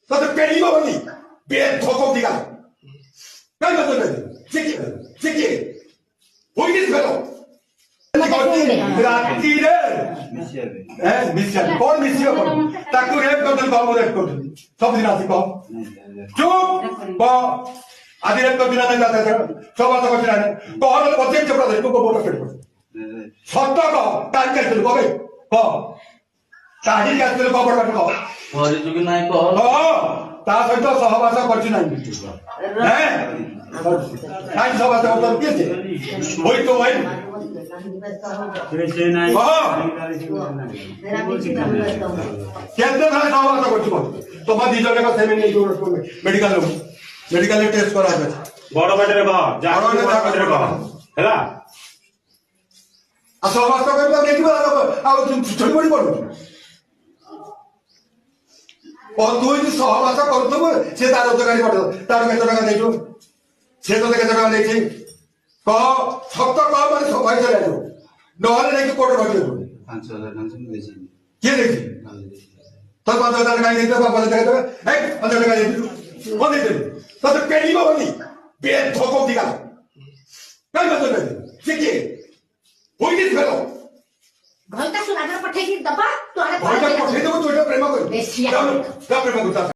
ତତେ ପେଳିବ ବୋଲି ବେଧକ ଦିଗା କାଇଁ ମତେ ସେ କିଏ ହୋଇନି ଫେର ରାତିରେ ମିଶିଆ କଣ ମିଶିବ କଣ ତାକୁ ରେପ କରିଦେଲି କହ ମୁଁ ରେପ କରିଦେଲି ସବୁଦିନ ଆସି କହ ଚୁପ କହ ଆଜି ରେପ କରିଦିନ ନାହିଁ ଛଅ ମାସ କରିଛି ନାହିଁ କହ ପଚିଶ ଚପଡ଼ା ଧରି ତୁ ବୋଟ କେଟ ସତ କହ କାହିଁକି ଆସିଥିଲୁ କହ କହ କାହିଁକି ଆସିଥିଲୁ କହ ବଡ ବାଟ କହ ତା ସହିତ ସହବାସ କରିଛି ନାହିଁ କାହିଁକି ସହବାସ କରୁଛ କିଏ ହୋଇ ତ ଭାଇ କେତେ ଥର ସହବାସ କରୁଛୁ ତମ ଦି ଜଣ ମେଡିକାଲ ମେଡିକାଲ ଟେଷ୍ଟ କରାଯାଉଛି ବଡ ପାଟିରେ କହ ହେଲା ଆଉ ସହବାସ କରିବା ନେଇଯିବ ଆଉ ଛୋଟି ମୋଟି ପଡୁଛୁ ତୁ ଯଦି ସହବାସ କରୁଥିବୁ ସେ ତାର ରୋଜଗାରୀ ପଠେଇବ ତାର କେତେ ଟଙ୍କା ଦେଇଛୁ ସେ ତତେ କେତେ ଟଙ୍କା ଦେଇଛି କହ ସତ କହ ମାନେ ସଫାଇ ଚାଲିଯିବ ନହେଲେ ଯାଇକି କୋର୍ଟ ରଖିଦେବୁ 5,000 କିଏ ଦେଇଛି ତୋ 5,000 କାହିଁ ଦେଇଥିବ 5,000 ଟଙ୍କା 5,000 ଟଙ୍କା ଦେଇଥିଲୁ କଣ ଦେଇଥିଲୁ ତତେ ପେଳିବ ବୋଲି ବେଧକ ଦିଗା କାଇଁ ମତେ ସେ କିଏ ହୋଇନି ଫେର ଘରଟା ସୁରାଗ ପଠେଇକି ଦବା ତୁ ପଠେଇ ଦେବୁ ତୁ ଏଇଟା ପ୍ରେମ କରିବୁ ବେଶିଆ ପ୍ରେମ କରୁଛୁ